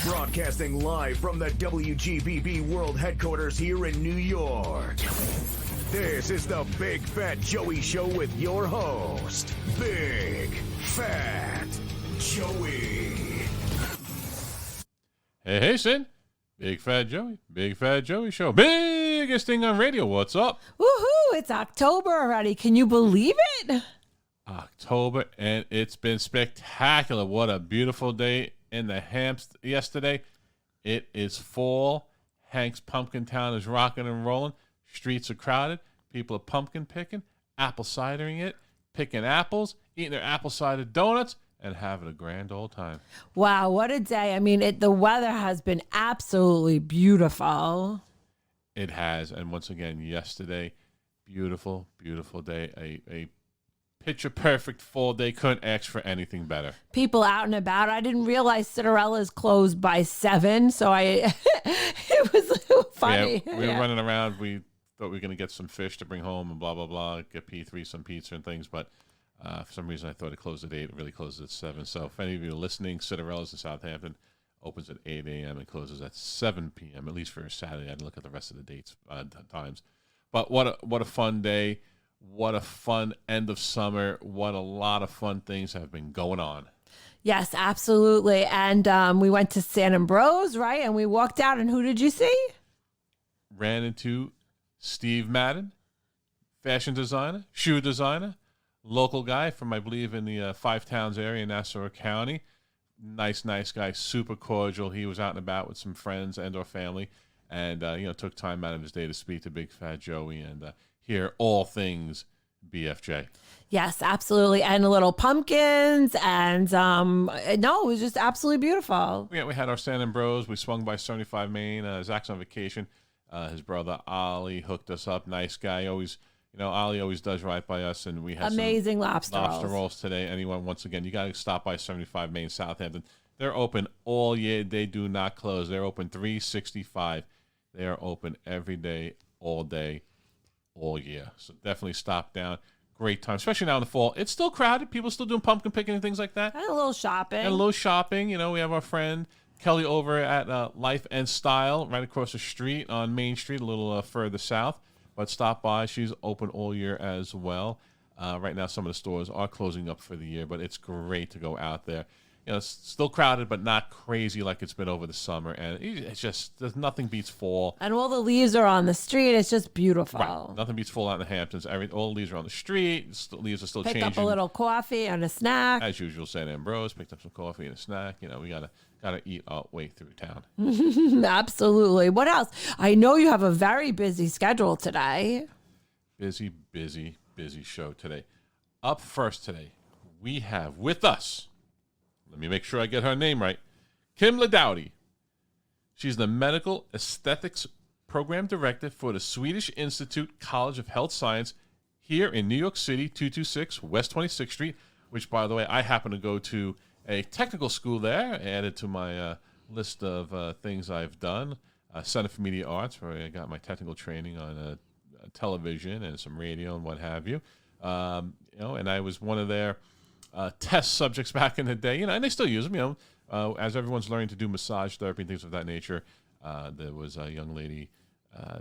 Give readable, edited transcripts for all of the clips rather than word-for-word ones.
Broadcasting live from the WGBB World Headquarters here in New York. This is the Big Fat Joey Show with your host, Big Fat Joey. Hey, Sin. Big Fat Joey Show. Biggest thing on radio. What's up? Woohoo! It's October already. Can you believe it? October, and it's been spectacular. What a beautiful day in the Hamps yesterday. It is fall. Hank's Pumpkin Town is rocking and rolling. Streets are crowded. People are pumpkin picking, apple cidering it, picking apples, eating their apple cider donuts, and having a grand old time. Wow, what a day. I mean, the weather has been absolutely beautiful. It has. And once again, yesterday, beautiful, beautiful day. A picture-perfect fall day. Couldn't ask for anything better. People out and about. I didn't realize Cinderella's closed by 7, so it was funny. Yeah, we were running around. We thought we were going to get some fish to bring home and blah, blah, blah, get P3 some pizza and things, but for some reason I thought it closed at 8. It really closes at 7. So if any of you are listening, Cinderella's in Southampton opens at 8 a.m. and closes at 7 p.m., at least for a Saturday. I didn't look at the rest of the dates, times. But what a fun day. What a fun end of summer. What a lot of fun things have been going on. Yes, absolutely. And we went to San Ambrose, right? And we walked out, and who did you see? Ran into Steve Madden, fashion designer, shoe designer, local guy from, I believe, in the Five Towns area in Nassau County. Nice guy, super cordial. He was out and about with some friends and or family, and took time out of his day to speak to Big Fat Joey and hear all things BFJ. Yes, absolutely. And a little pumpkins, and no, it was just absolutely beautiful. Yeah, we had our San Ambrose. We swung by 75 Main. Zach's on vacation. His brother Ollie hooked us up. Nice guy. Ollie always does right by us, and we had amazing some lobster rolls today. Anyone, once again, you got to stop by 75 Main, Southampton. They're open all year. They do not close. They're open 365. They are open every day, all year. So definitely stop down. Great time, especially now in the fall. It's still crowded. People still doing pumpkin picking and things like that. And a little shopping. We have our friend Kelly over at Life and Style right across the street on Main Street, a little further south. But stop by. She's open all year as well. Right now, some of the stores are closing up for the year, but it's great to go out there. It's still crowded, but not crazy like it's been over the summer. And it's just, there's nothing beats fall. And all the leaves are on the street. It's just beautiful. Right. Nothing beats fall out in the Hamptons. All the leaves are on the street. Leaves are still changing. Pick up a little coffee and a snack. As usual, San Ambrose picked up some coffee and a snack. We gotta eat our way through town. Absolutely. What else? I know you have a very busy schedule today. Busy show today. Up first today, we have with us, let me make sure I get her name right, Kim Laudati. She's the Medical Aesthetics Program Director for the Swedish Institute College of Health Science here in New York City, 226 West 26th Street, which, by the way, I happen to go to a technical school there, added to my list of things I've done. Center for Media Arts, where I got my technical training on television and some radio and what have you. And I was one of their test subjects back in the day, and they still use them, as everyone's learning to do massage therapy and things of that nature. There was a young lady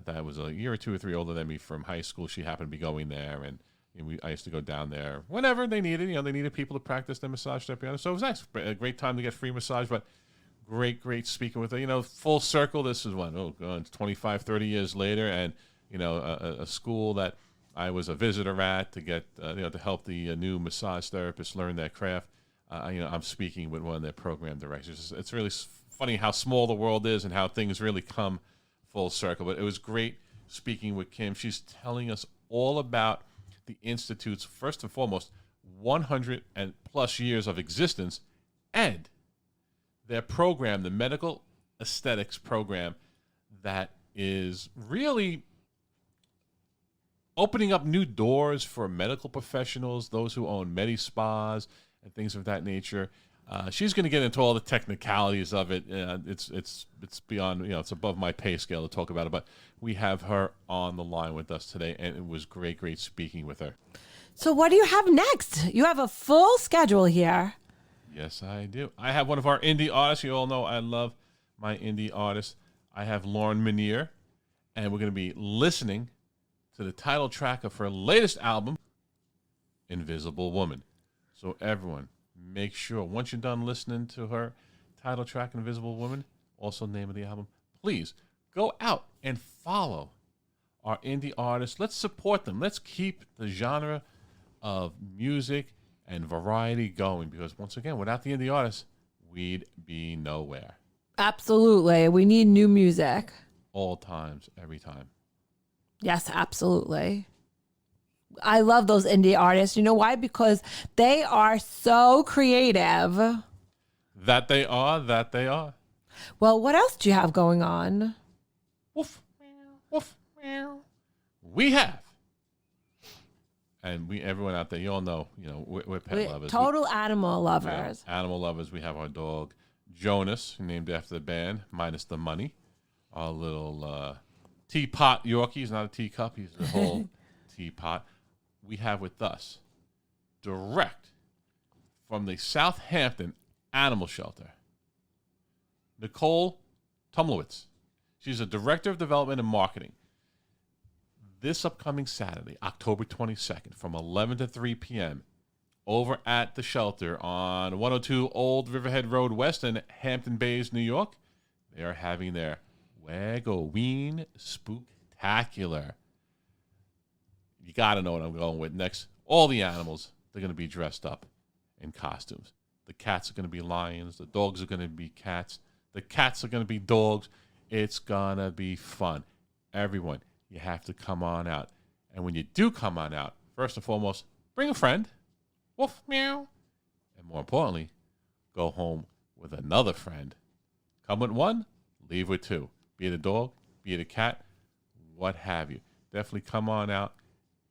that was a year or 2 or 3 older than me from high school. She happened to be going there, and I used to go down there whenever they needed. They needed people to practice their massage therapy. So it was nice, a great time to get free massage, but great speaking with her. Full circle. This is 25, 30 years later, and a school that I was a visitor at to get to help the new massage therapists learn their craft. I'm speaking with one of their program directors. It's really funny how small the world is and how things really come full circle. But it was great speaking with Kim. She's telling us all about the Institute's, first and foremost, 100 and plus years of existence, and their program, the Medical Aesthetics program, that is really opening up new doors for medical professionals, those who own medi-spas and things of that nature. She's going to get into all the technicalities of it. It's beyond, it's above my pay scale to talk about it, but we have her on the line with us today, and it was great speaking with her. So what do you have next? You have a full schedule here. Yes, I do. I have one of our indie artists. You all know I love my indie artist. I have Lauren Minear, and we're going to be listening to the title track of her latest album, Invisible Woman. So everyone, make sure, once you're done listening to her title track, Invisible Woman, also name of the album, please go out and follow our indie artists. Let's support them. Let's keep the genre of music and variety going, because once again, without the indie artists, we'd be nowhere. Absolutely. We need new music. All times, every time. Yes, absolutely. I love those indie artists. You know why? Because they are so creative. That they are. Well, what else do you have going on? Woof, meow, woof, meow. We have. And everyone out there, you all know, we're pet lovers. Total animal lovers. Animal lovers. We have our dog, Jonas, named after the band, minus the money. Our little teapot Yorkie. He's not a teacup. He's a whole teapot. We have with us, direct from the Southampton Animal Shelter, Nicole Tumilowicz. She's a director of development and marketing. This upcoming Saturday, October 22nd, from 11 to 3 p.m., over at the shelter on 102 Old Riverhead Road West in Hampton Bays, New York, they are having their Wag-O-Ween Spooktacular. You got to know what I'm going with next. All the animals, they're going to be dressed up in costumes. The cats are going to be lions. The dogs are going to be cats. The cats are going to be dogs. It's going to be fun. Everyone, you have to come on out. And when you do come on out, first and foremost, bring a friend. Woof, meow. And more importantly, go home with another friend. Come with one, leave with two. Be it a dog, be it a cat, what have you. Definitely come on out.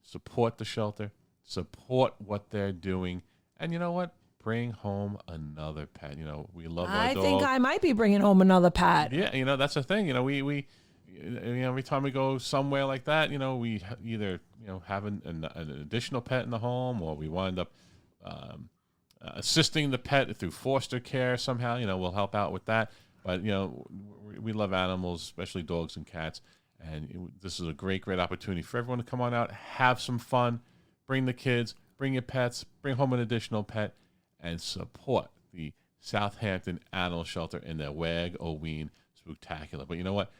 Support the shelter. Support what they're doing. And you know what? Bring home another pet. We love our dog. I think I might be bringing home another pet. Yeah, that's the thing. We every time we go somewhere like that, we either have an additional pet in the home, or we wind up assisting the pet through foster care somehow. We'll help out with that. But we love animals, especially dogs and cats, and this is a great opportunity for everyone to come on out, have some fun, bring the kids, bring your pets, bring home an additional pet, and support the Southampton Animal Shelter in their Wag-O-Ween Spooktacular. But you know what?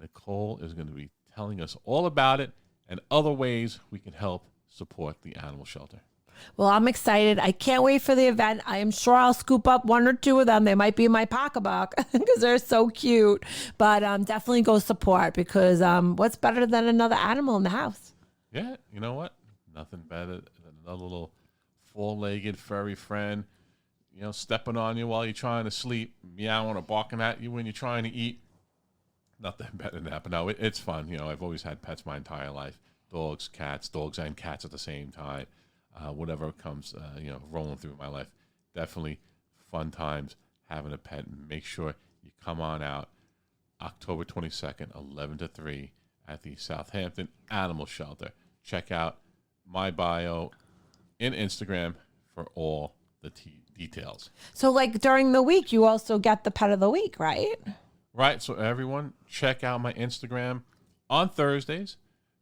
Nicole is going to be telling us all about it and other ways we can help support the animal shelter. Well, I'm excited. I can't wait for the event. I am sure I'll scoop up one or two of them. They might be in my pocketbook because they're so cute. But definitely go support, because what's better than another animal in the house? Yeah, you know what? Nothing better than another little four-legged furry friend, stepping on you while you're trying to sleep, meowing or barking at you when you're trying to eat. Nothing better than that. But no, it's fun. I've always had pets my entire life. Dogs and cats at the same time. Whatever comes, rolling through my life. Definitely fun times having a pet. Make sure you come on out October 22nd, 11 to 3 at the Southampton Animal Shelter. Check out my bio in Instagram for all the details. So like during the week, you also get the pet of the week, right? Right. So everyone, check out my Instagram on Thursdays.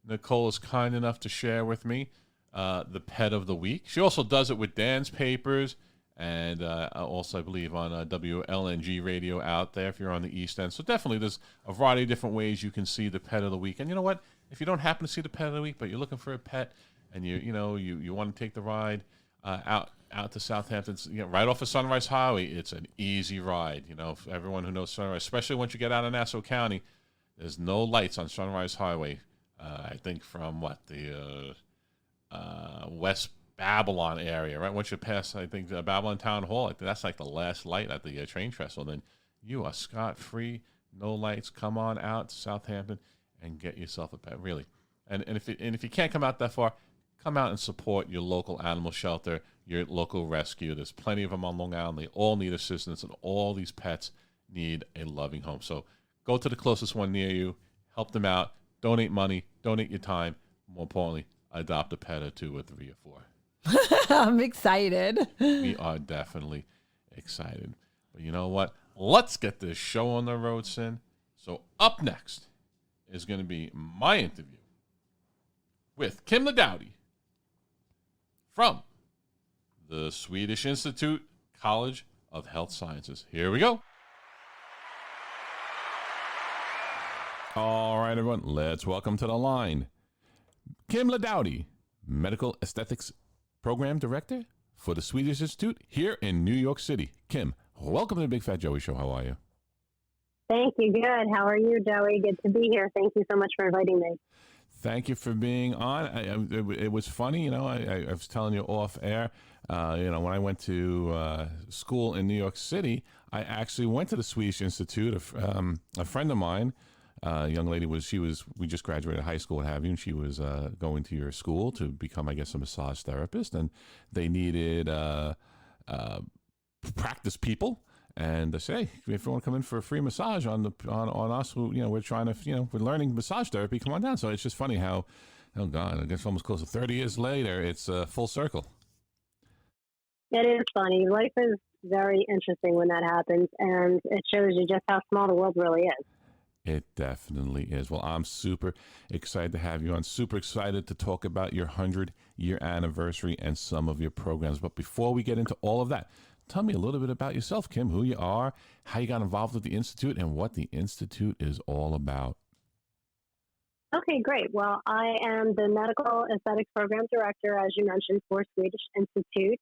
Nicole is kind enough to share with me the pet of the week. She also does it with Dan's Papers, and also, I believe, on WLNG radio out there if you're on the East End. So definitely there's a variety of different ways you can see the pet of the week. And you know what? If you don't happen to see the pet of the week, but you're looking for a pet and you want to take the ride out to Southampton, right off of Sunrise Highway, it's an easy ride. For everyone who knows Sunrise, especially once you get out of Nassau County, there's no lights on Sunrise Highway. I think from the West Babylon area, right? Once you pass, I think, the Babylon Town Hall, I think that's like the last light at the train trestle. Then you are scot-free, no lights. Come on out to Southampton and get yourself a pet, really. And if you can't come out that far, come out and support your local animal shelter, your local rescue. There's plenty of them on Long Island. They all need assistance, and all these pets need a loving home. So go to the closest one near you, help them out, donate money, donate your time. More importantly, adopt a pet or two or three or four. I'm excited. We are definitely excited. But you know what? let's get this show on the road, Sin. So up next is going to be my interview with Kim Laudati from the Swedish Institute College of Health Sciences. Here we go. All right, everyone, let's welcome to the line Kim Laudati, Medical Aesthetics Program Director for the Swedish Institute here in New York City. Kim, welcome to the Big Fat Joey Show. How are you? Thank you. Good. How are you, Joey? Good to be here. Thank you so much for inviting me. Thank you for being on. It was funny, I was telling you off air, when I went to school in New York City, I actually went to the Swedish Institute. A friend of mine, a young lady, we just graduated high school, what have you, and she was going to your school to become, I guess, a massage therapist, and they needed practice people. And they say, hey, if you want to come in for a free massage on us, who, we're trying to, we're learning massage therapy, come on down. So it's just funny how, oh God, I guess almost close to 30 years later, it's full circle. It is funny. Life is very interesting when that happens, and it shows you just how small the world really is. It definitely is. Well, I'm super excited to have you on. Super excited to talk about your 100-year anniversary and some of your programs. But before we get into all of that, tell me a little bit about yourself, Kim, who you are, how you got involved with the Institute, and what the Institute is all about. Okay, great. Well, I am the Medical Aesthetics Program Director, as you mentioned, for Swedish Institute.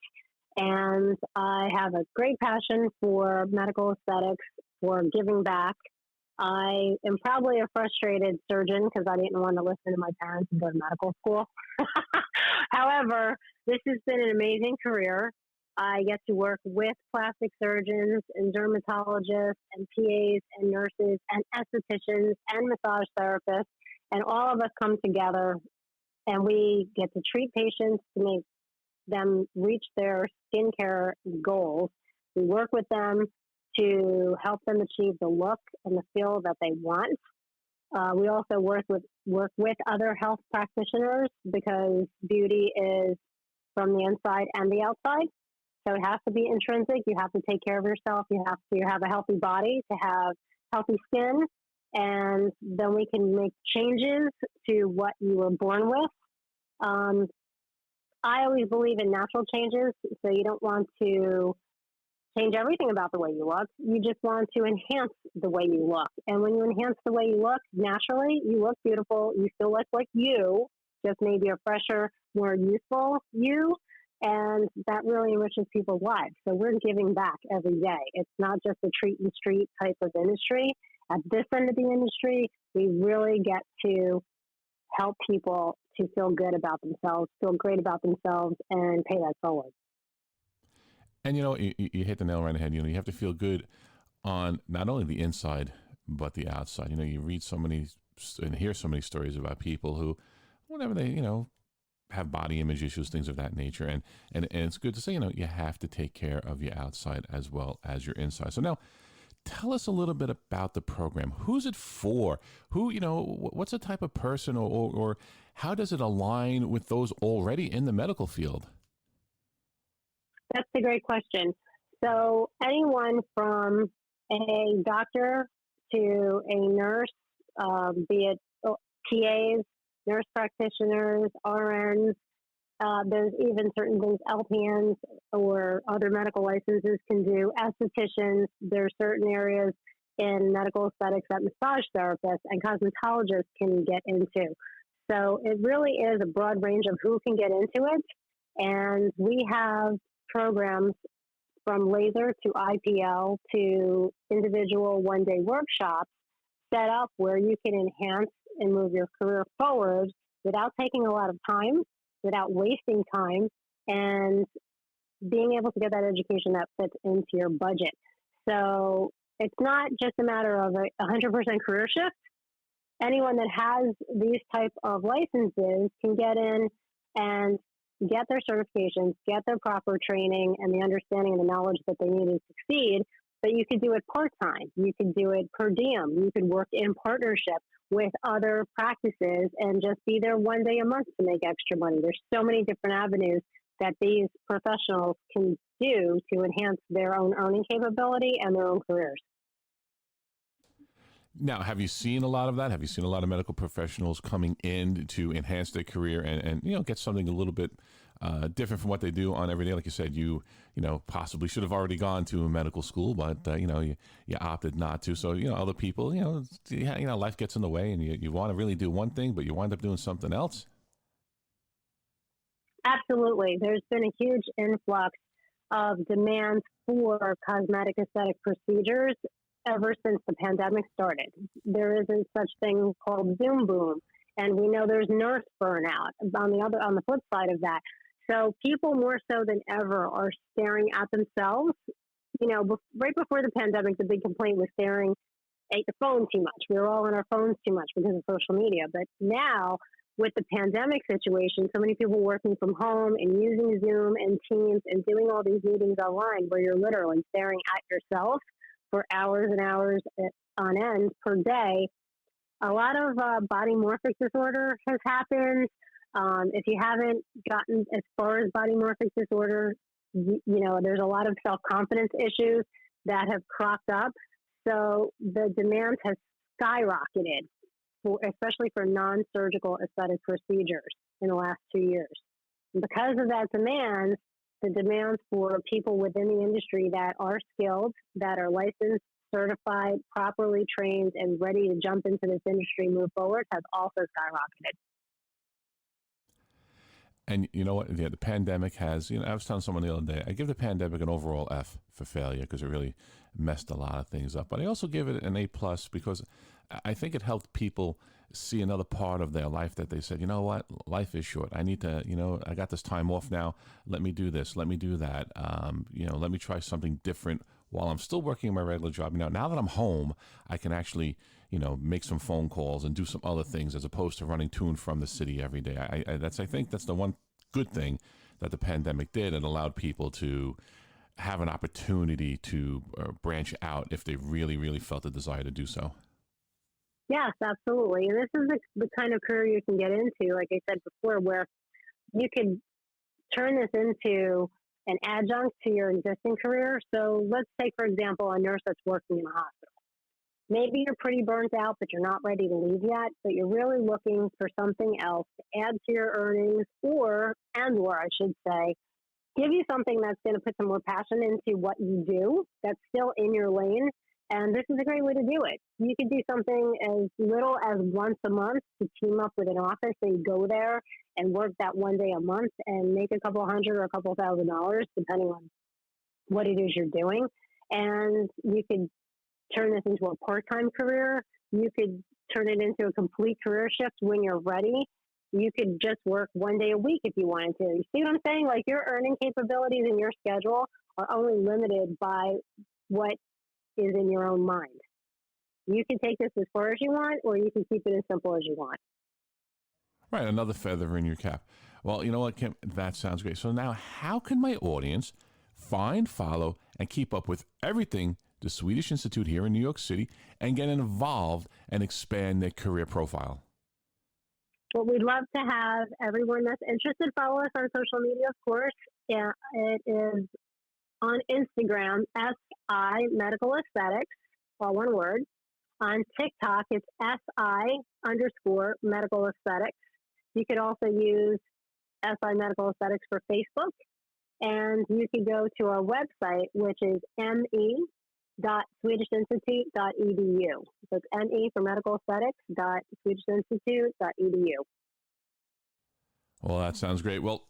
And I have a great passion for medical aesthetics, for giving back. I am probably a frustrated surgeon because I didn't want to listen to my parents and go to medical school. However, this has been an amazing career. I get to work with plastic surgeons and dermatologists and PAs and nurses and estheticians and massage therapists, and all of us come together and we get to treat patients to make them reach their skincare goals. We work with them to help them achieve the look and the feel that they want. We also work with other health practitioners because beauty is from the inside and the outside. So it has to be intrinsic. You have to take care of yourself. You have to have a healthy body to have healthy skin. And then we can make changes to what you were born with. I always believe in natural changes. So you don't want to change everything about the way you look. You just want to enhance the way you look. And when you enhance the way you look, naturally, you look beautiful. You still look like you, just maybe a fresher, more youthful you. And that really enriches people's lives. So we're giving back every day. It's not just a treat and street type of industry. At this end of the industry, we really get to help people to feel good about themselves, feel great about themselves, and pay that forward. And, you hit the nail right on the head. You have to feel good on not only the inside, but the outside. You read so many and hear so many stories about people who, whenever they, have body image issues, things of that nature. And it's good to say, you have to take care of your outside as well as your inside. So now tell us a little bit about the program. Who's it for? Who, what's the type of person or how does it align with those already in the medical field? That's a great question. So anyone from a doctor to a nurse, be it PAs, nurse practitioners, RNs, there's even certain things LPNs or other medical licenses can do, estheticians, there's certain areas in medical aesthetics that massage therapists and cosmetologists can get into. So it really is a broad range of who can get into it. And we have programs from laser to IPL to individual one-day workshops set up where you can enhance and move your career forward without taking a lot of time, without wasting time, and being able to get that education that fits into your budget. So it's not just a matter of a 100% career shift. Anyone that has these type of licenses can get in and get their certifications, get their proper training and the understanding and the knowledge that they need to succeed. But you could do it part-time. You could do it per diem. You could work in partnership with other practices and just be there one day a month to make extra money. There's so many different avenues that these professionals can do to enhance their own earning capability and their own careers. Now, have you seen a lot of that? Have you seen a lot of medical professionals coming in to enhance their career and get something a little bit different from what they do on every day? Like you said, you possibly should have already gone to a medical school, but you opted not to. So other people, life gets in the way, and you want to really do one thing, but you wind up doing something else. Absolutely, there's been a huge influx of demand for cosmetic aesthetic procedures ever since the pandemic started. There isn't such thing called Zoom boom, and we know there's nurse burnout on the flip side of that. So people more so than ever are staring at themselves. Right before the pandemic, the big complaint was staring at the phone too much. We were all on our phones too much because of social media. But now, with the pandemic situation, so many people working from home and using Zoom and Teams and doing all these meetings online where you're literally staring at yourself for hours and hours on end per day, a lot of body morphic disorder has happened. If you haven't gotten as far as body morphic disorder, there's a lot of self-confidence issues that have cropped up. So the demand has skyrocketed, especially for non-surgical aesthetic procedures in the last 2 years. And because of that demand, the demands for people within the industry that are skilled, that are licensed, certified, properly trained, and ready to jump into this industry, move forward, has also skyrocketed. And you know what? Yeah, the pandemic has, I was telling someone the other day, I give the pandemic an overall F for failure because it really messed a lot of things up. But I also give it an A+ because I think it helped people see another part of their life that they said, you know what, life is short. I need to, I got this time off now. Let me do this. Let me do that. Let me try something different while I'm still working my regular job. Now that I'm home, I can actually, make some phone calls and do some other things as opposed to running to and from the city every day. I think that's the one good thing that the pandemic did. It allowed people to have an opportunity to branch out if they really, really felt the desire to do so. Yes, absolutely. And this is the kind of career you can get into, like I said before, where you can turn this into an adjunct to your existing career. So let's say, for example, a nurse that's working in a hospital. Maybe you're pretty burnt out, but you're not ready to leave yet, but you're really looking for something else to add to your earnings or I should say, give you something that's going to put some more passion into what you do that's still in your lane. And this is a great way to do it. You could do something as little as once a month to team up with an office and go there and work that one day a month and make a couple $100 or a couple $1,000, depending on what it is you're doing. And you could turn this into a part-time career. You could turn it into a complete career shift when you're ready. You could just work one day a week if you wanted to. You see what I'm saying? Like, your earning capabilities and your schedule are only limited by what is in your own mind. You can take this as far as you want, or you can keep it as simple as you want. Right, another feather in your cap. Well, you know what, Kim? That sounds great. So now, how can my audience find, follow, and keep up with everything the Swedish Institute here in New York City and get involved and expand their career profile? Well, we'd love to have everyone that's interested follow us on social media, of course. Yeah, it is on Instagram, SI Medical Aesthetics, all one word. On TikTok, it's SI_Medical Aesthetics. You could also use SI Medical Aesthetics for Facebook. And you can go to our website, which is me.swedishinstitute.edu. So it's ME for medical aesthetics.swedishinstitute.edu. Well, that sounds great. Well,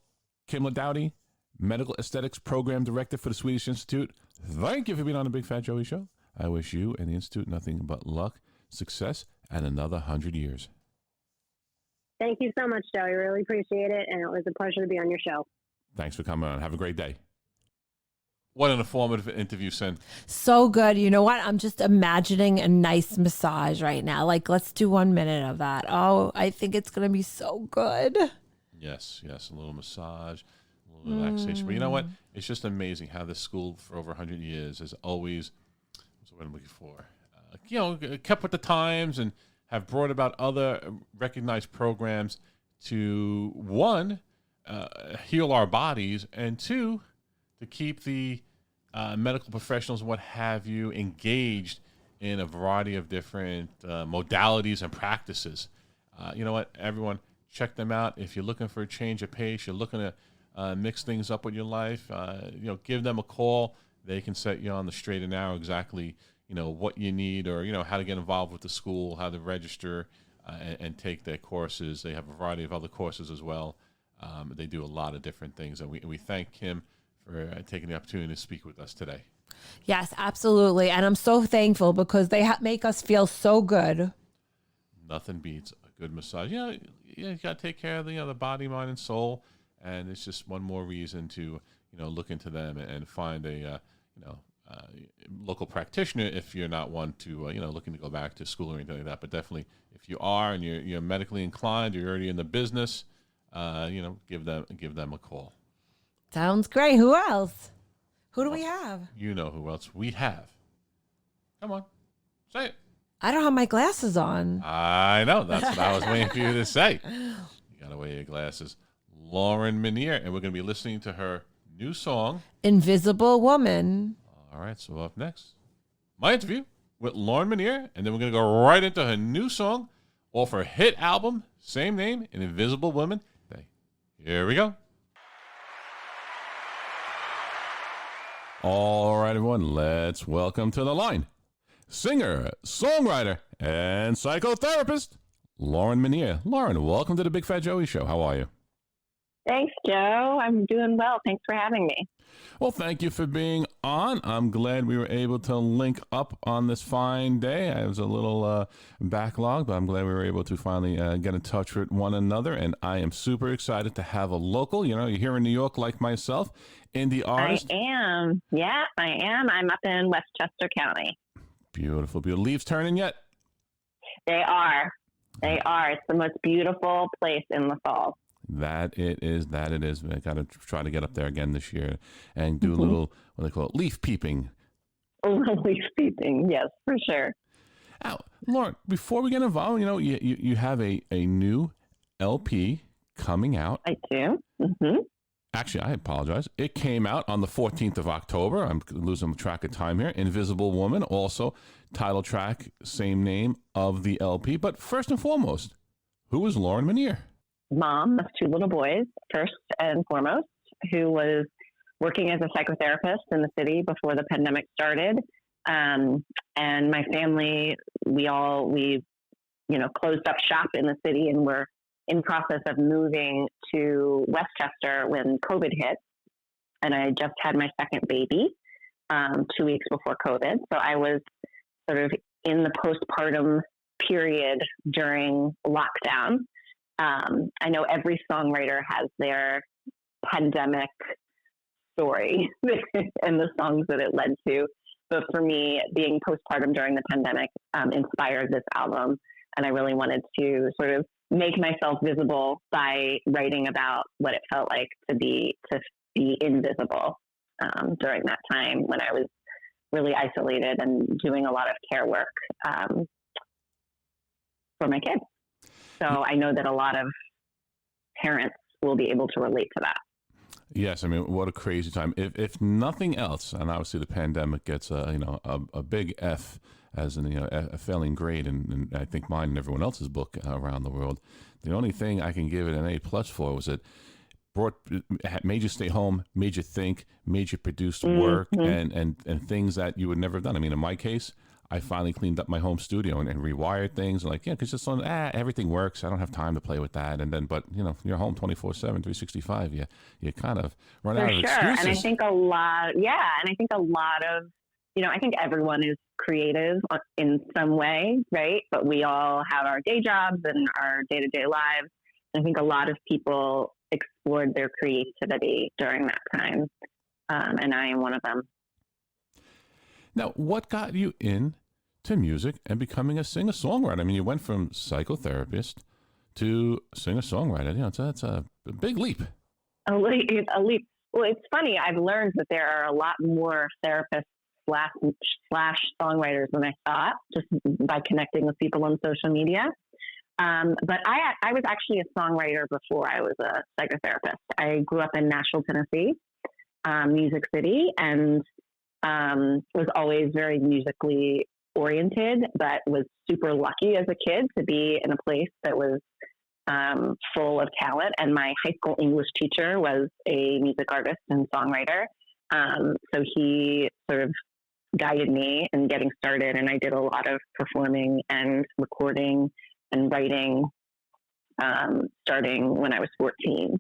Kim Laudati, Medical Aesthetics Program Director for the Swedish Institute, thank you for being on the Big Fat Joey Show. I wish you and the Institute nothing but luck, success, and another 100 years. Thank you so much, Joey. Really appreciate it, and it was a pleasure to be on your show. Thanks for coming on. Have a great day. What an informative interview, Sin. So good. You know what? I'm just imagining a nice massage right now. Like, let's do 1 minute of that. Oh, I think it's going to be so good. Yes. A little massage, a little relaxation. But you know what? It's just amazing how this school for over 100 years has always, what's the word I'm looking for? Kept with the times and have brought about other recognized programs to, one, heal our bodies, and two, to keep the medical professionals, what have you, engaged in a variety of different modalities and practices. You know what, everyone, check them out. If you're looking for a change of pace, you're looking to mix things up with your life, give them a call. They can set you on the straight and narrow exactly, what you need, or, how to get involved with the school, how to register and take their courses. They have a variety of other courses as well. They do a lot of different things, and we thank Kim for taking the opportunity to speak with us today. Yes, absolutely. And I'm so thankful because they make us feel so good. Nothing beats a good massage. You got to take care of the body, mind, and soul. And it's just one more reason to, look into them and find a, local practitioner if you're not one to, looking to go back to school or anything like that. But definitely, if you are and you're medically inclined, you're already in the business, give them a call. Sounds great. Who else? Who do we have? You know who else we have. Come on, say it. I don't have my glasses on. I know. That's what I was waiting for you to say. You got to wear your glasses. Lauren Minear, and we're going to be listening to her new song, Invisible Woman. All right, so up next, my interview with Lauren Minear, and then we're going to go right into her new song off her hit album, same name, Invisible Woman. Here we go. All right, everyone, let's welcome to the line singer, songwriter, and psychotherapist, Lauren Minear. Lauren, welcome to the Big Fat Joey Show. How are you? Thanks, Joe. I'm doing well. Thanks for having me. Well, thank you for being on. I'm glad we were able to link up on this fine day. I was a little backlogged, but I'm glad we were able to finally get in touch with one another. And I am super excited to have a local, you're here in New York like myself, indie artist. I am. Yeah, I am. I'm up in Westchester County. Beautiful, beautiful. Leaves turning yet? They are. They are. It's the most beautiful place in the fall. That it is. I got to try to get up there again this year and do a little, what they call it, leaf peeping. Leaf peeping, yes, for sure. Now, Lauren, before we get involved, you have a new LP coming out. I do. Mm-hmm. Actually, I apologize. It came out on the 14th of October. I'm losing track of time here. Invisible Woman, also title track, same name of the LP. But first and foremost, who is Lauren Minear? Mom of two little boys, first and foremost, who was working as a psychotherapist in the city before the pandemic started. And my family, we closed up shop in the city and were in process of moving to Westchester when COVID hit. And I just had my second baby 2 weeks before COVID. So I was sort of in the postpartum period during lockdown. I know every songwriter has their pandemic story and the songs that it led to. But for me, being postpartum during the pandemic inspired this album. And I really wanted to sort of make myself visible by writing about what it felt like to be invisible during that time when I was really isolated and doing a lot of care work for my kids. So I know that a lot of parents will be able to relate to that. Yes, I mean, what a crazy time. If nothing else, and obviously the pandemic gets a big F as in a failing grade, and I think mine and everyone else's book around the world. The only thing I can give it an A+ for was it made you stay home, made you think, made you produce work and things that you would never have done. I mean, in my case, I finally cleaned up my home studio and rewired things. Because just on everything works. I don't have time to play with that. And then, but you're home 24/7, 365. You kind of run out of excuses. And I think a lot of, I think everyone is creative in some way, right? But we all have our day jobs and our day-to-day lives. And I think a lot of people explored their creativity during that time. And I am one of them. Now, what got you into music and becoming a singer-songwriter? I mean, you went from psychotherapist to singer-songwriter. That's a big leap. A leap. Well, it's funny. I've learned that there are a lot more therapists slash songwriters than I thought, just by connecting with people on social media. But I was actually a songwriter before I was a psychotherapist. I grew up in Nashville, Tennessee. Music City, and was always very musically oriented, but was super lucky as a kid to be in a place that was full of talent. And my high school English teacher was a music artist and songwriter. So he sort of guided me in getting started, and I did a lot of performing and recording and writing starting when I was 14.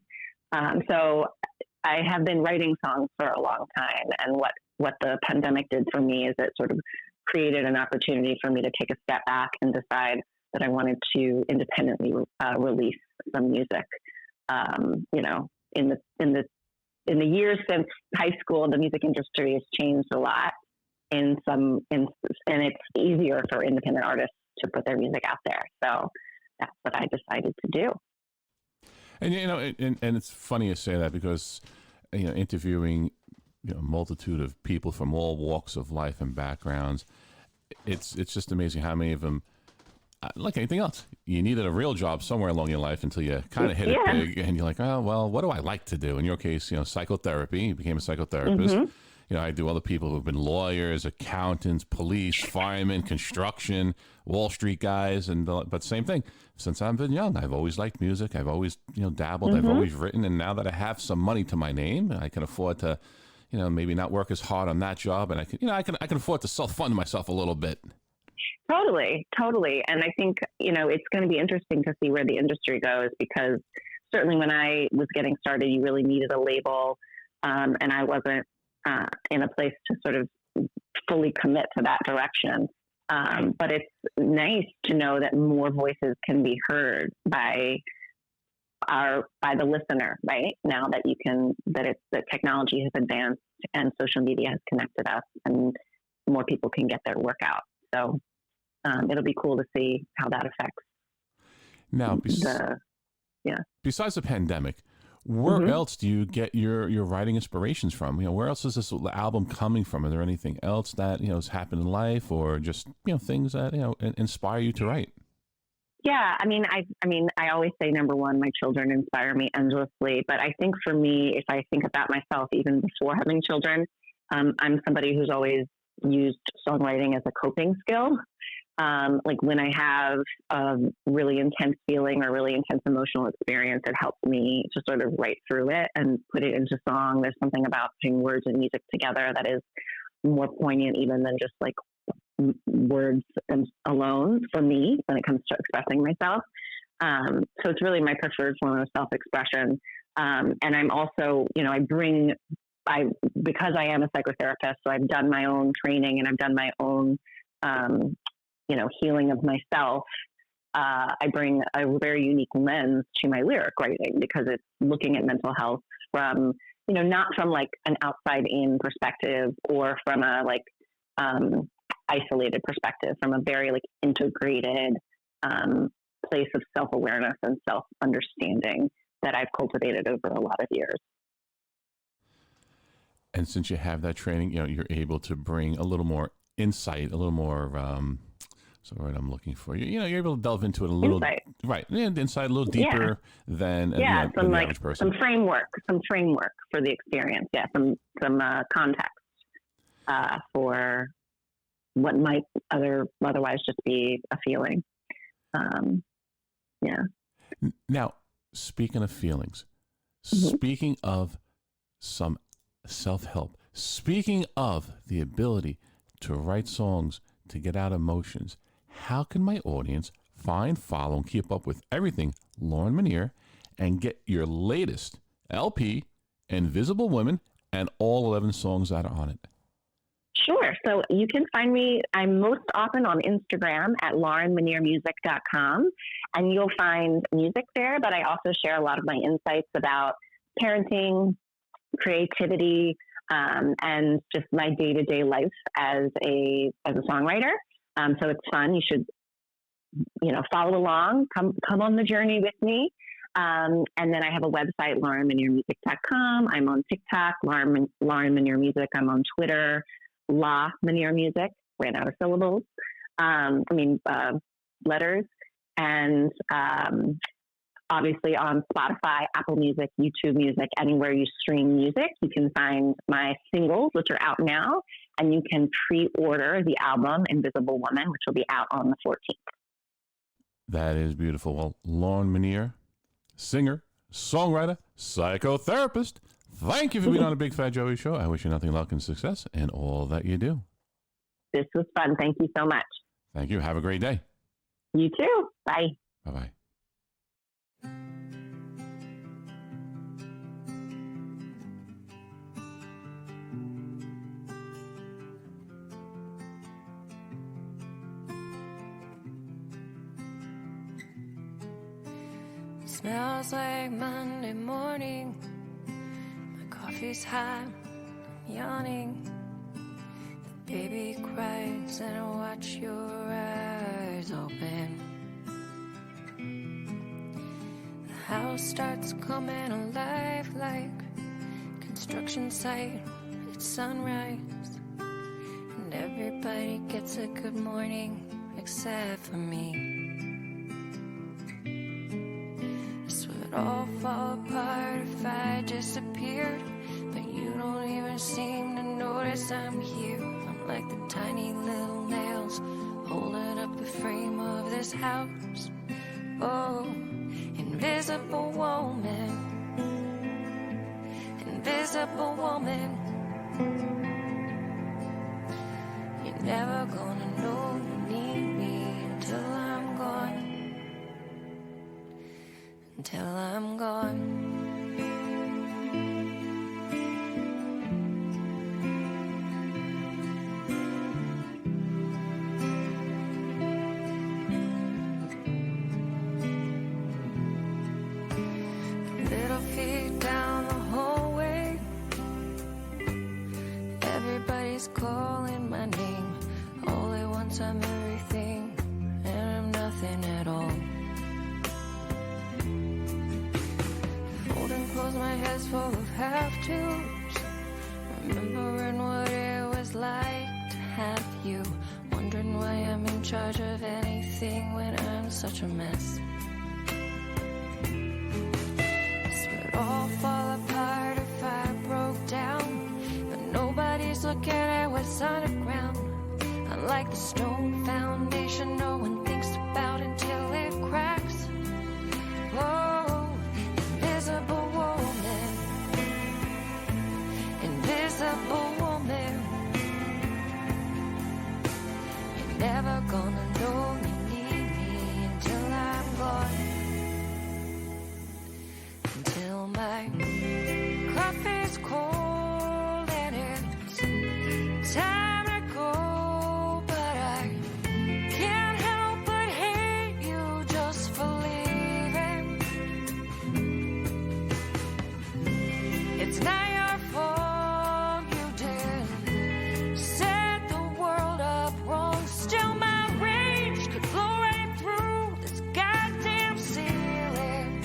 So I have been writing songs for a long time, and what the pandemic did for me is it sort of created an opportunity for me to take a step back and decide that I wanted to independently release some music. You know, in the years since high school, the music industry has changed a lot and it's easier for independent artists to put their music out there. So that's what I decided to do. And you know, and it's funny you say that, because you know, interviewing a multitude of people from all walks of life and backgrounds, it's just amazing how many of them, like anything else, you needed a real job somewhere along your life until you kind of hit it big, and you're like, oh well, what do I like to do? In your case, you know, psychotherapy. You became a psychotherapist. Mm-hmm. You know, I do other people who've been lawyers, accountants, police, firemen, construction, Wall Street guys, but same thing. Since I've been young, I've always liked music. I've always, you know, dabbled. Mm-hmm. I've always written, and now that I have some money to my name, I can afford to, you know, maybe not work as hard on that job, and I can afford to self-fund myself a little bit. Totally. And I think, you know, it's going to be interesting to see where the industry goes, because certainly when I was getting started, you really needed a label, and I wasn't in a place to sort of fully commit to that direction. But it's nice to know that more voices can be heard by the listener, right? Now that that technology has advanced and social media has connected us, and more people can get their work out. So it'll be cool to see how that affects. Now, besides the pandemic, where else do you get your writing inspirations from? You know, where else is this album coming from? Are there anything else that, you know, has happened in life, or just, you know, things that, you know, inspire you to write? Yeah, I mean, I always say, number one, my children inspire me endlessly. But I think for me, if I think about myself, even before having children, I'm somebody who's always used songwriting as a coping skill. Like when I have a really intense feeling or really intense emotional experience, it helps me to sort of write through it and put it into song. There's something about putting words and music together that is more poignant even than just like words alone for me when it comes to expressing myself. So it's really my preferred form of self-expression. And I'm also, you know, because I am a psychotherapist, so I've done my own training and I've done my own, you know, healing of myself. I bring a very unique lens to my lyric writing, because it's looking at mental health from, you know, not from like an outside in perspective or from a like isolated perspective, from a very like integrated place of self-awareness and self-understanding that I've cultivated over a lot of years. And since you have that training, you know, you're able to bring a little more insight, a little more, so what I'm looking for, you know, you're able to delve into it a little, insight. Right, inside a little deeper than the average person. Some framework for the experience. Yeah, some context for what might otherwise just be a feeling. Yeah. Now, speaking of feelings, speaking of some self-help, speaking of the ability to write songs, to get out emotions, how can my audience find, follow, and keep up with everything Lauren Minear, and get your latest LP, Invisible Women, and all 11 songs that are on it? Sure. So you can find me, I'm most often on Instagram at laurenminearmusic.com, and you'll find music there, but I also share a lot of my insights about parenting, creativity, and just my day-to-day life as a songwriter. So it's fun. You should, you know, follow along, come on the journey with me. And then I have a website, laurenminearmusic.com. I'm on TikTok, Lauren Minear Music. I'm on Twitter, La Minear Music. Ran out of syllables. Letters. And obviously on Spotify, Apple Music, YouTube Music, anywhere you stream music. You can find my singles, which are out now, and you can pre-order the album Invisible Woman, which will be out on the 14th. That is beautiful. Well, Lauren Minear, singer, songwriter, psychotherapist, thank you for being on the Big Fat Joey Show. I wish you nothing luck and success in all that you do. This was fun. Thank you so much. Thank you. Have a great day. You too. Bye. Bye-bye. Smells like Monday morning. My coffee's hot, I'm yawning. The baby cries and I watch your eyes open. The house starts coming alive like construction site at sunrise. And everybody gets a good morning except for me. Would all fall apart if I disappeared, but you don't even seem to notice I'm here. I'm like the tiny little nails holding up the frame of this house. Oh, invisible woman, invisible woman. You're never gonna know you need me until I'm gone. Until I'm gone. Little feet down the hallway. Everybody's calling my name. All at once I'm everything, and I'm nothing at all. Close my head's full of have-tos, remembering what it was like to have you, wondering why I'm in charge of anything when I'm such a mess. This would all fall apart if I broke down, but nobody's looking at what's underground. Unlike the stone foundation no one thinks about until it cracks. Oh, invisible woman, invisible woman. You're never gonna know you need me until I'm gone. Until my coffee's cold and it's time to go, but I can't help but hate you just for leaving. It's not your fault you did set the world up wrong. Still my rage could blow right through this goddamn ceiling.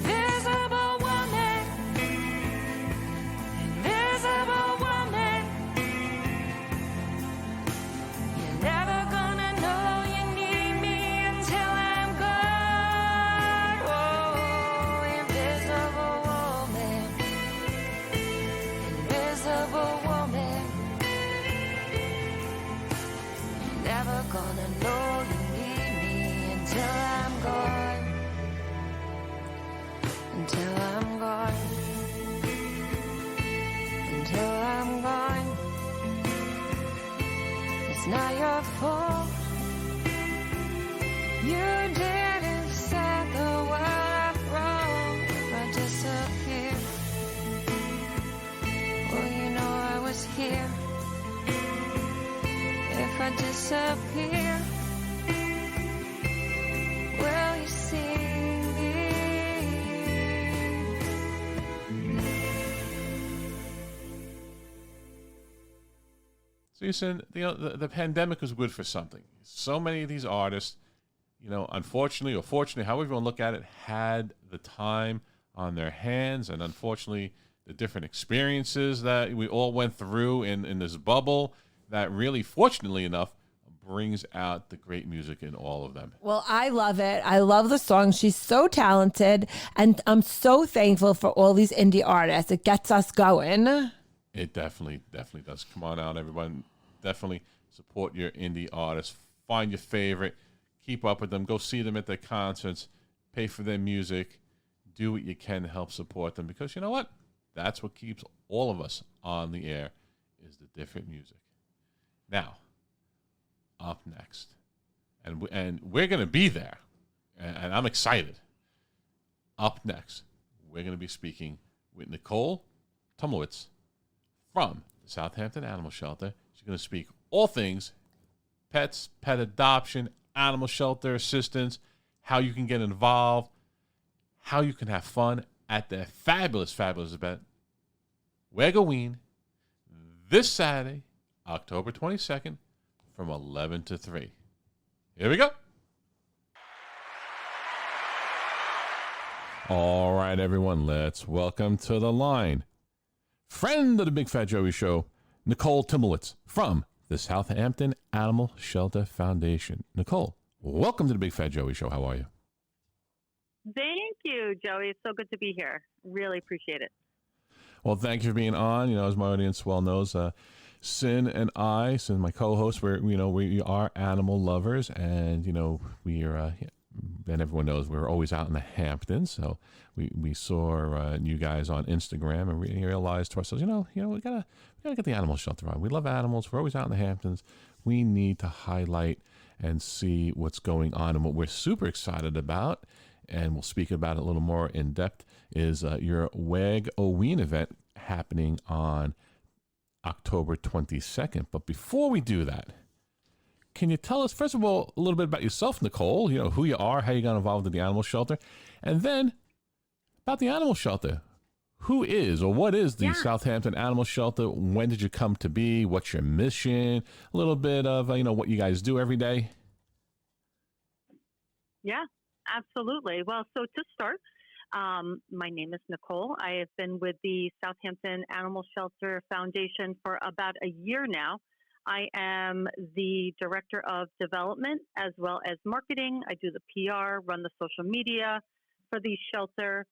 Invisible woman, invisible woman. You're never gonna know you need me until I'm gone. Oh, invisible woman, invisible woman. You're never gonna know you need me until I'm gone. Until I'm gone. Until I'm gone. It's not your fault. You didn't set the world up wrong. If I disappear, well, you know I was here. If I disappear, well, you see me. So you said the pandemic was good for something. So many of these artists, unfortunately or fortunately, however you want to look at it, had the time on their hands, and unfortunately, the different experiences that we all went through in this bubble that really, fortunately enough, brings out the great music in all of them. Well, I love it. I love the song. She's so talented, and I'm so thankful for all these indie artists. It gets us going. It definitely does. Come on out, everyone. Definitely support your indie artists. Find your favorite. Keep up with them. Go see them at their concerts. Pay for their music. Do what you can to help support them, because you know what? That's what keeps all of us on the air, is the different music. Now, up next, and we're going to be there, and I'm excited. Up next, we're going to be speaking with Nicole Tumilowicz from the Southampton Animal Shelter. She's going to speak all things pets, pet adoption, animal shelter assistance, how you can get involved, how you can have fun at their fabulous event, Wegoween, this Saturday, October 22nd, from 11 to 3. Here we go. All right, everyone, let's welcome to the line friend of the Big Fat Joey Show, Nicole Tumilowicz from the Southampton Animal Shelter Foundation. Nicole, welcome to the Big Fat Joey Show. How are you? Thank you, Joey. It's so good to be here. Really appreciate it. Well, thank you for being on. You know, as my audience well knows, Sin and I, Sin, my co-host, we are animal lovers, and we are. And everyone knows we're always out in the Hamptons. So we saw you guys on Instagram, and we realized to ourselves, we gotta get the animal shelter on. We love animals. We're always out in the Hamptons. We need to highlight and see what's going on, and what we're super excited about, and we'll speak about it a little more in depth, is your Wegoween event happening on October 22nd. But before we do that, can you tell us, first of all, a little bit about yourself, Nicole? Who you are, how you got involved in the animal shelter, and then about the animal shelter. Who is, or what is the Southampton Animal Shelter? When did you come to be? What's your mission? A little bit of, what you guys do every day. Yeah, absolutely. Well, so to start, my name is Nicole. I have been with the Southampton Animal Shelter Foundation for about a year now. I am the director of development as well as marketing. I do the PR, run the social media for the shelter.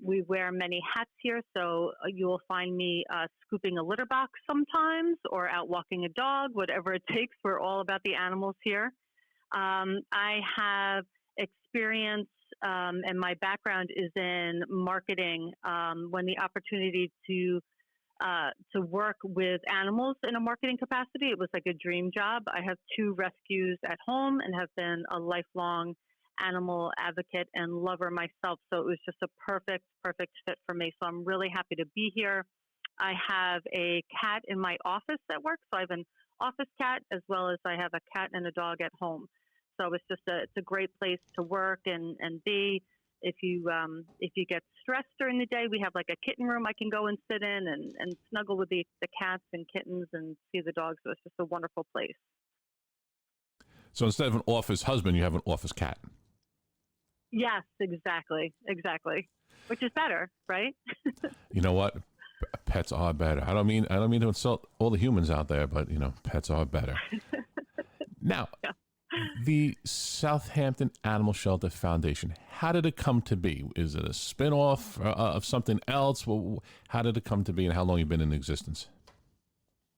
We wear many hats here, so you will find me scooping a litter box sometimes, or out walking a dog, whatever it takes. We're all about the animals here. I have experience, and my background is in marketing. When the opportunity to work with animals in a marketing capacity, it was like a dream job. I have 2 rescues at home and have been a lifelong animal advocate and lover myself. So it was just a perfect fit for me. So I'm really happy to be here. I have a cat in my office at work. So I have an office cat, as well as I have a cat and a dog at home. So it's just it's a great place to work and be. If you get stressed during the day, we have like a kitten room I can go and sit in and snuggle with the cats and kittens and see the dogs. So it's just a wonderful place. So instead of an office husband, you have an office cat. Yes, exactly. Which is better, right? You know what? Pets are better. I don't mean to insult all the humans out there, but pets are better. Now, yeah. The Southampton Animal Shelter Foundation, how did it come to be? Is it a spin-off of something else? Well, how did it come to be, and how long have you been in existence?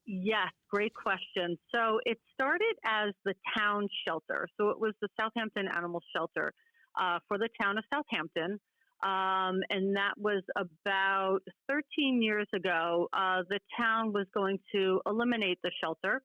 Yes, great question. So it started as the town shelter. So it was the Southampton Animal Shelter for the town of Southampton. And that was about 13 years ago. The town was going to eliminate the shelter.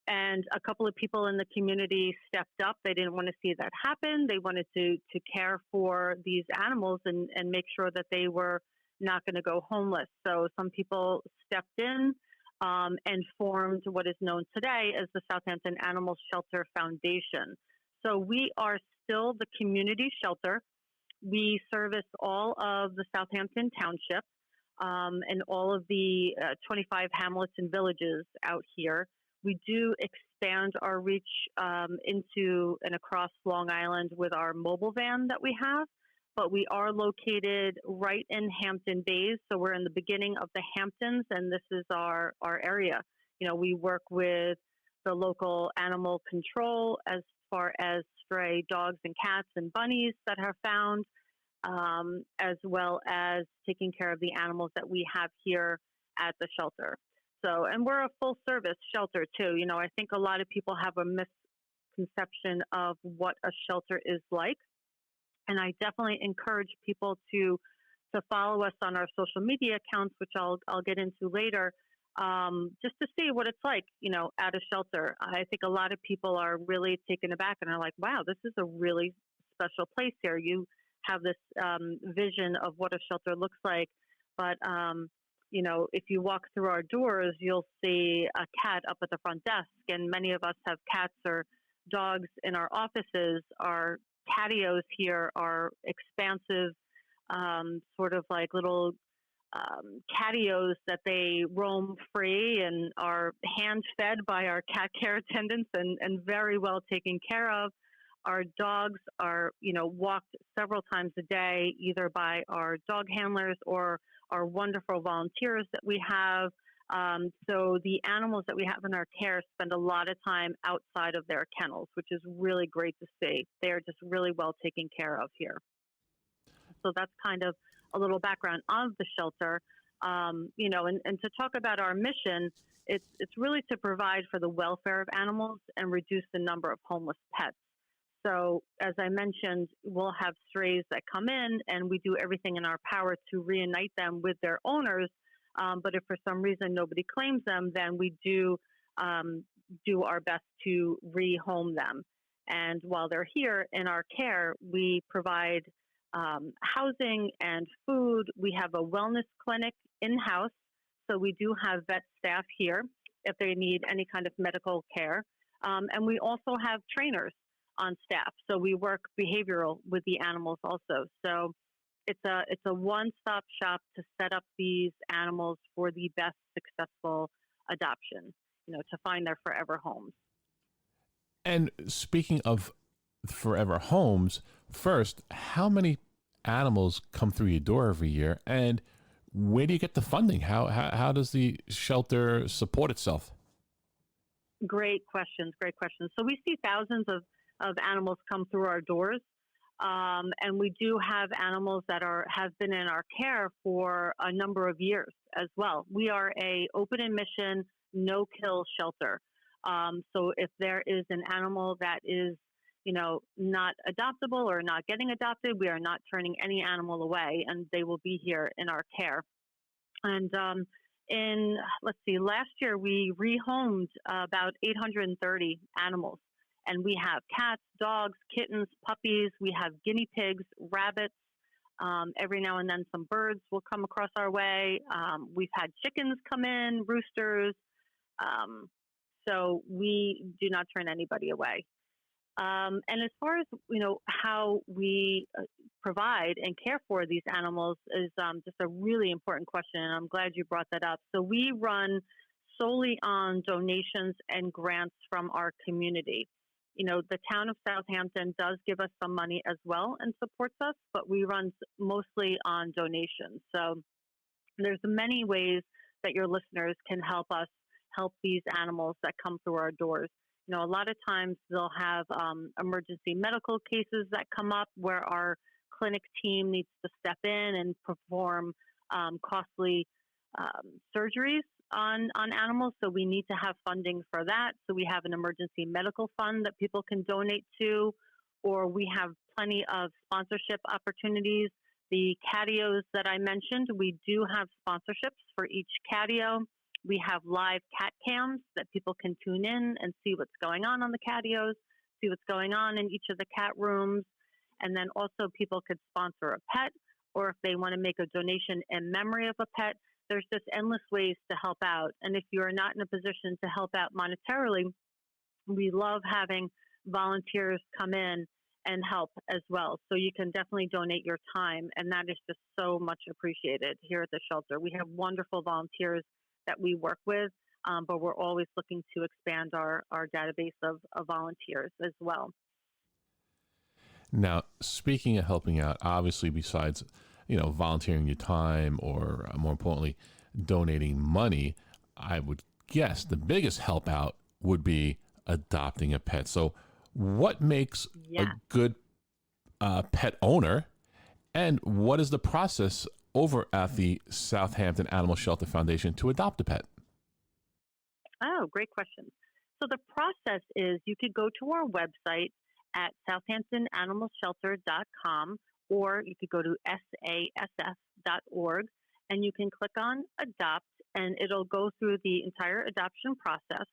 And a couple of people in the community stepped up. They didn't want to see that happen. They wanted to care for these animals and make sure that they were not going to go homeless. So some people stepped in and formed what is known today as the Southampton Animal Shelter Foundation. So we are still the community shelter. We service all of the Southampton Township and all of the 25 hamlets and villages out here. We do expand our reach into and across Long Island with our mobile van that we have, but we are located right in Hampton Bays. So we're in the beginning of the Hamptons, and this is our area. We work with the local animal control as far as stray dogs and cats and bunnies that are found, as well as taking care of the animals that we have here at the shelter. So, and we're a full service shelter too. You know, I think a lot of people have a misconception of what a shelter is like. And I definitely encourage people to follow us on our social media accounts, which I'll get into later, just to see what it's like, you know, at a shelter. I think a lot of people are really taken aback and are like, wow, this is a really special place here. You have this vision of what a shelter looks like. But, you know, if you walk through our doors, you'll see a cat up at the front desk. And many of us have cats or dogs in our offices. Our patios here are expansive, sort of like little catios that they roam free and are hand fed by our cat care attendants and very well taken care of. Our dogs are, you know, walked several times a day, either by our dog handlers or our wonderful volunteers that we have. So the animals that we have in our care spend a lot of time outside of their kennels, which is really great to see. They're just really well taken care of here. So that's kind of a little background of the shelter. You know, and to talk about our mission, it's really to provide for the welfare of animals and reduce the number of homeless pets. So as I mentioned, we'll have strays that come in and we do everything in our power to reunite them with their owners. But if for some reason nobody claims them, then we do our best to rehome them. And while they're here in our care, we provide housing and food. We have a wellness clinic in-house. So we do have vet staff here if they need any kind of medical care. And we also have trainers on staff. So we work behavioral with the animals also. So it's a one-stop shop to set up these animals for the best successful adoption, you know, to find their forever homes. And speaking of forever homes, first, how many animals come through your door every year, and where do you get the funding? How does the shelter support itself? Great questions. So we see thousands of animals come through our doors. And we do have animals that have been in our care for a number of years as well. We are a open admission, no kill shelter. So if there is an animal that is, you know, not adoptable or not getting adopted, we are not turning any animal away, and they will be here in our care. And last year we rehomed about 830 animals. And we have cats, dogs, kittens, puppies. We have guinea pigs, rabbits. Every now and then some birds will come across our way. We've had chickens come in, roosters. So we do not turn anybody away. And as far as, you know, how we provide and care for these animals is just a really important question. And I'm glad you brought that up. So we run solely on donations and grants from our community. You know, the town of Southampton does give us some money as well and supports us, but we run mostly on donations. So there's many ways that your listeners can help us help these animals that come through our doors. You know, a lot of times they'll have emergency medical cases that come up where our clinic team needs to step in and perform costly surgeries on animals, so we need to have funding for that. So we have an emergency medical fund that people can donate to, or we have plenty of sponsorship opportunities. The catios that I mentioned, we do have sponsorships for each catio. We have live cat cams that people can tune in and see what's going on the catios, see what's going on in each of the cat rooms. And then also people could sponsor a pet, or if they want to make a donation in memory of a pet, there's just endless ways to help out. And if you're not in a position to help out monetarily, we love having volunteers come in and help as well. So you can definitely donate your time, and that is just so much appreciated here at the shelter. We have wonderful volunteers that we work with, but we're always looking to expand our database of volunteers as well. Now, speaking of helping out, obviously besides, you know, volunteering your time or more importantly, donating money, I would guess the biggest help out would be adopting a pet. So what makes a good pet owner, and what is the process over at the Southampton Animal Shelter Foundation to adopt a pet? Oh, great question. So the process is you could go to our website at southamptonanimalshelter.com, or you could go to sassf.org, and you can click on adopt, and it'll go through the entire adoption process.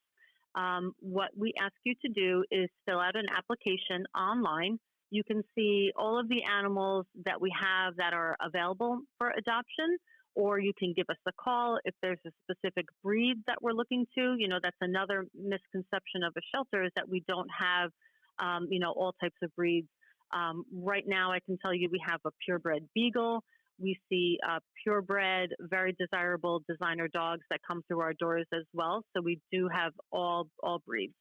What we ask you to do is fill out an application online. You can see all of the animals that we have that are available for adoption, or you can give us a call if there's a specific breed that we're looking to. You know, that's another misconception of a shelter, is that we don't have, all types of breeds. Right now, I can tell you we have a purebred beagle. We see purebred, very desirable designer dogs that come through our doors as well. So we do have all breeds.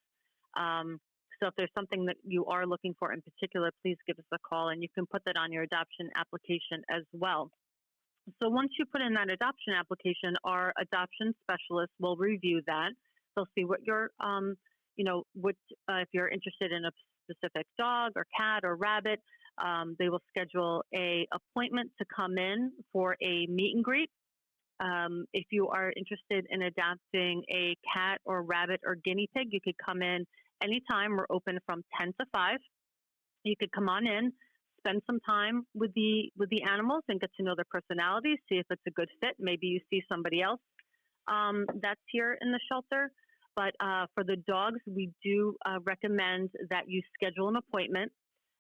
So if there's something that you are looking for in particular, please give us a call, and you can put that on your adoption application as well. So once you put in that adoption application, our adoption specialist will review that. They'll see what your, if you're interested in a specific dog or cat or rabbit, they will schedule a appointment to come in for a meet and greet. If you are interested in adopting a cat or rabbit or guinea pig, you could come in anytime. We're open from 10 to 5. You could come on in, spend some time with the animals and get to know their personalities, see if it's a good fit. Maybe you see somebody else that's here in the shelter. But for the dogs, we do recommend that you schedule an appointment.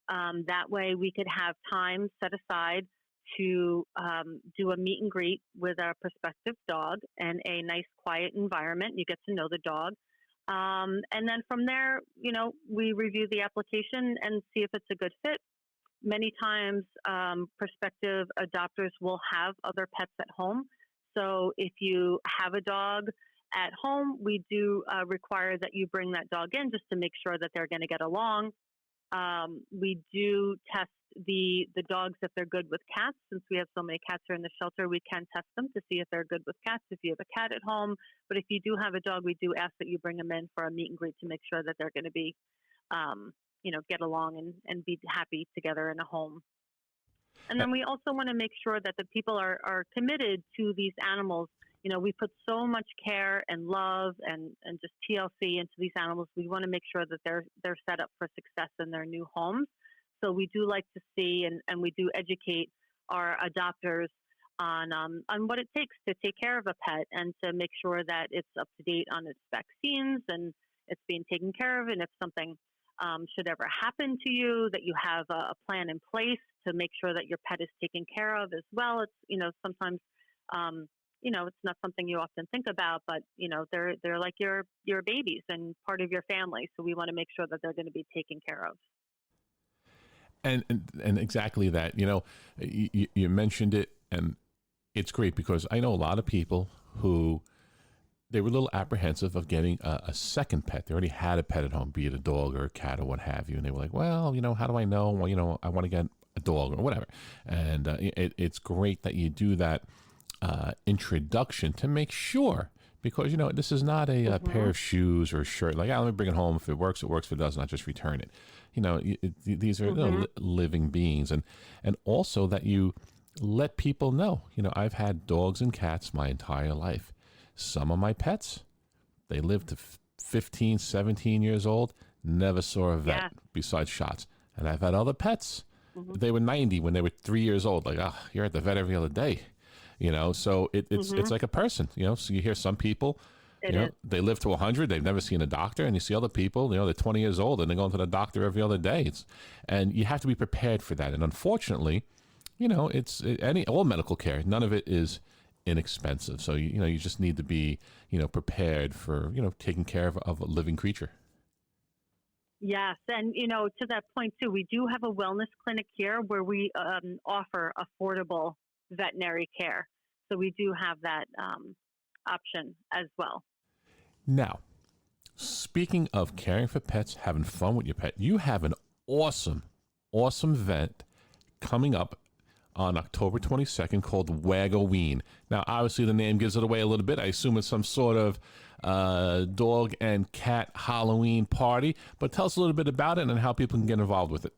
That way we could have time set aside to do a meet and greet with our prospective dog in a nice, quiet environment. You get to know the dog. And then from there, we review the application and see if it's a good fit. Many times, prospective adopters will have other pets at home. So if you have a dog at home, we do require that you bring that dog in just to make sure that they're going to get along. We do test the dogs if they're good with cats. Since we have so many cats here in the shelter, we can test them to see if they're good with cats if you have a cat at home. But if you do have a dog, we do ask that you bring them in for a meet and greet to make sure that they're going to be, get along and be happy together in a home. And then we also want to make sure that the people are committed to these animals. We put so much care and love and just TLC into these animals. We want to make sure that they're set up for success in their new homes. So we do like to see and we do educate our adopters on what it takes to take care of a pet and to make sure that it's up to date on its vaccines and it's being taken care of. And if something should ever happen to you, that you have a plan in place to make sure that your pet is taken care of as well. It's, sometimes, it's not something you often think about, but, they're like your babies and part of your family. So we want to make sure that they're going to be taken care of. And exactly that, you mentioned it, and it's great because I know a lot of people who they were a little apprehensive of getting a second pet. They already had a pet at home, be it a dog or a cat or what have you. And they were like, well, how do I know? Well, I want to get a dog or whatever. And it's great that you do that introduction to make sure, because, this is not a pair of shoes or a shirt. Like, let me bring it home. If it works, it works. If it doesn't, I'll just return it. These are living beings. And also that you let people know, I've had dogs and cats my entire life. Some of my pets, they lived to 15, 17 years old, never saw a vet besides shots. And I've had other pets. They were 90 when they were 3 years old. Like, you're at the vet every other day. So it's like a person, so you hear some people, they live to 100, they've never seen a doctor, and you see other people, they're 20 years old and they're going to the doctor every other day. And you have to be prepared for that. And unfortunately, all medical care, none of it is inexpensive. So, you just need to be, prepared for, taking care of a living creature. Yes. And, to that point too, we do have a wellness clinic here where we offer affordable veterinary care. So we do have that option as well. Now, speaking of caring for pets, having fun with your pet, you have an awesome event coming up on October 22nd called Wag-O-Ween. Now, obviously, the name gives it away a little bit. I assume it's some sort of dog and cat Halloween party. But tell us a little bit about it and how people can get involved with it.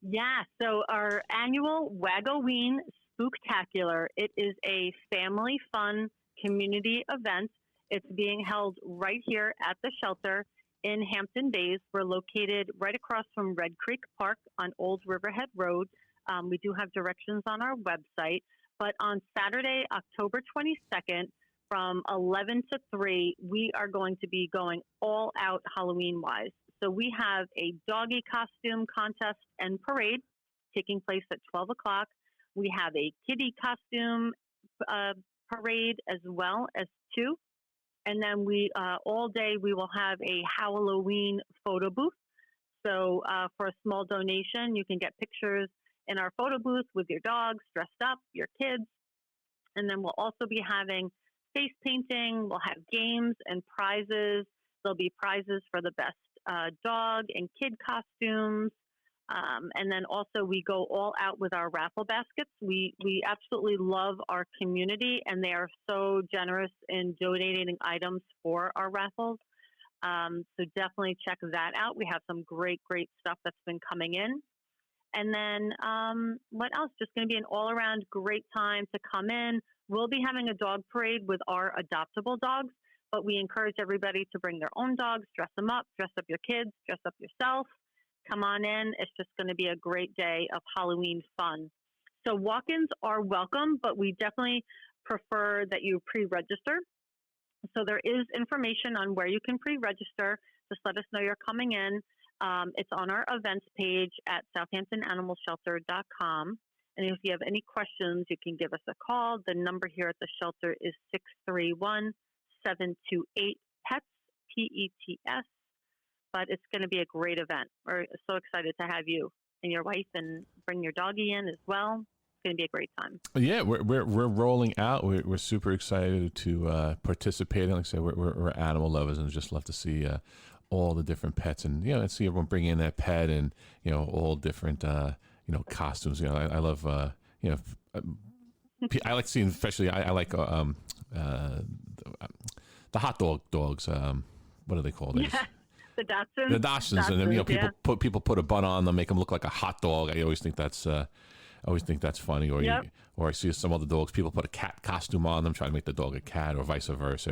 Yeah, so our annual Wag-O-Ween Spooktacular, it is a family fun community event. It's being held right here at the shelter in Hampton Bays. We're located right across from Red Creek Park on Old Riverhead Road. We do have directions on our website. But on Saturday, October 22nd, from 11 to 3, we are going to be going all out Halloween-wise. So we have a doggy costume contest and parade taking place at 12 o'clock. We have a kitty costume parade as well as 2. And then we all day we will have a Halloween photo booth. So for a small donation, you can get pictures in our photo booth with your dogs dressed up, your kids. And then we'll also be having face painting. We'll have games and prizes. There'll be prizes for the best dog and kid costumes. And then also we go all out with our raffle baskets. We absolutely love our community, and they are so generous in donating items for our raffles. So definitely check that out. We have some great stuff that's been coming in. And then what else? Just going to be an all-around great time to come in. We'll be having a dog parade with our adoptable dogs, but we encourage everybody to bring their own dogs, dress them up, dress up your kids, dress up yourself. Come on in. It's just going to be a great day of Halloween fun. So walk-ins are welcome, but we definitely prefer that you pre-register. So there is information on where you can pre-register. Just let us know you're coming in. It's on our events page at southamptonanimalshelter.com. And if you have any questions, you can give us a call. The number here at the shelter is 631-728-PETS, P-E-T-S. But it's going to be a great event. We're so excited to have you and your wife and bring your doggy in as well. It's going to be a great time. Yeah, we're rolling out. We're super excited to participate. Like I said, we're animal lovers and just love to see all the different pets and let's see everyone bring in their pet and all different costumes. I love I like seeing, especially I like the hot dogs. What are they called? Yeah. The Dachshunds. The Dachshunds, and people put a bun on them, make them look like a hot dog. I always think that's funny. Or or I see some other dogs, people put a cat costume on them, try to make the dog a cat, or vice versa.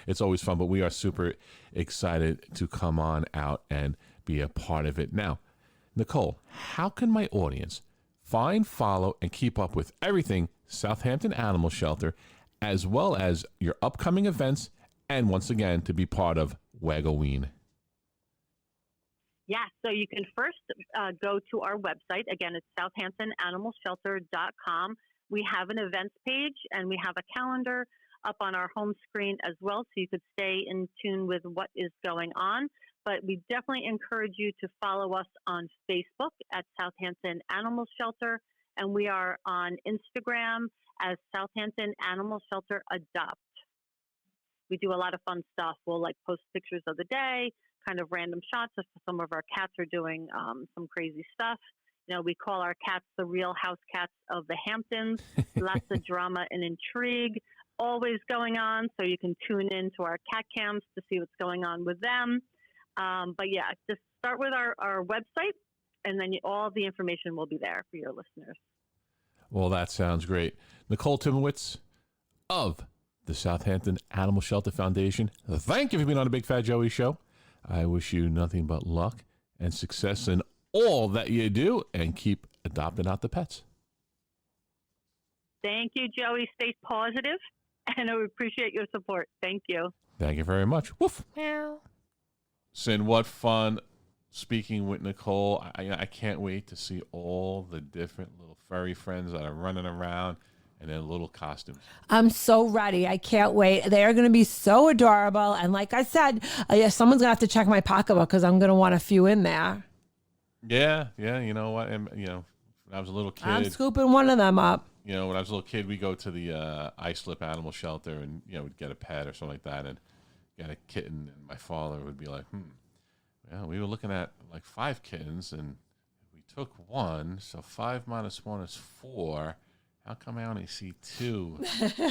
It's always fun. But we are super excited to come on out and be a part of it. Now, Nicole, how can my audience find, follow, and keep up with everything Southampton Animal Shelter, as well as your upcoming events, and once again to be part of Wag-O-Ween? Yeah, so you can first go to our website. Again, it's southamptonanimalshelter.com. We have an events page, and we have a calendar up on our home screen as well, so you could stay in tune with what is going on. But we definitely encourage you to follow us on Facebook at Southampton Animal Shelter, and we are on Instagram as Southampton Animal Shelter Adopt. We do a lot of fun stuff. We'll post pictures of the day, kind of random shots if some of our cats are doing some crazy stuff. We call our cats the real house cats of the Hamptons. Lots of drama and intrigue always going on, so you can tune in to our cat cams to see what's going on with them. But yeah, just start with our website, and then all the information will be there for your listeners. Well, that sounds great. Nicole Tumilowicz of the Southampton Animal Shelter Foundation, thank you for being on the Big Fat Joey Show. I wish you nothing but luck and success in all that you do, and keep adopting out the pets. Thank you, Joey. Stay positive, and I appreciate your support. Thank you. Thank you very much. Woof. Meow. Sin, what fun speaking with Nicole. I can't wait to see all the different little furry friends that are running around in their little costumes. I'm so ready. I can't wait. They're going to be so adorable. And like I said, someone's going to have to check my pocketbook because I'm going to want a few in there. Yeah. You know what? And, when I was a little kid, I'm scooping one of them up. When I was a little kid, we go to the Islip Animal Shelter and, we'd get a pet or something like that and get a kitten. And my father would be like, we were looking at 5 kittens and we took 1, so 5 minus 1 is 4. How come I only see 2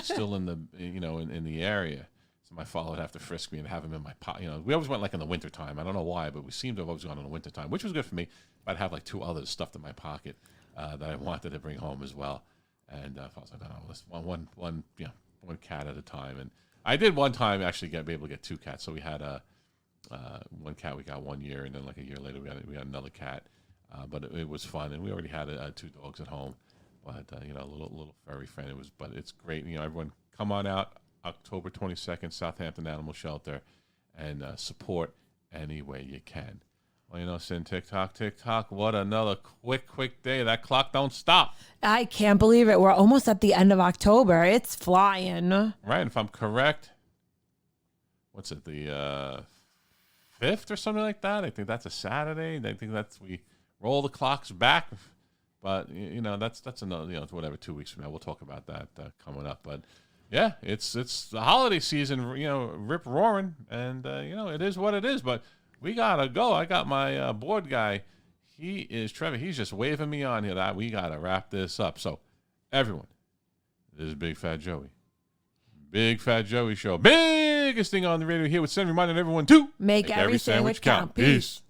still in the in the area? So my father would have to frisk me and have them in my pocket. We always went like in the wintertime. I don't know why, but we seemed to have always gone in the wintertime, which was good for me. But I'd have like 2 others stuffed in my pocket that I wanted to bring home as well. And I was like, no, let's one cat at a time. And I did one time actually be able to get 2 cats. So we had one cat we got 1 year, and then like a year later we got another cat. But it was fun, and we already had 2 dogs at home. But a little furry friend. But it's great. Everyone come on out October 22nd, Southampton Animal Shelter, and support any way you can. Well, saying TikTok, what another quick day. That clock don't stop. I can't believe it. We're almost at the end of October. It's flying. Right, if I'm correct, what's it, the 5th or something like that? I think that's a Saturday. I think we roll the clocks back. But, that's another, whatever, 2 weeks from now. We'll talk about that coming up. But, yeah, it's the holiday season, rip roaring. And, it is what it is. But we got to go. I got my board guy. Trevor, he's just waving me on here that we got to wrap this up. So, everyone, this is Big Fat Joey. Big Fat Joey Show. Biggest thing on the radio here with Sen reminding everyone to make every sandwich count. Peace.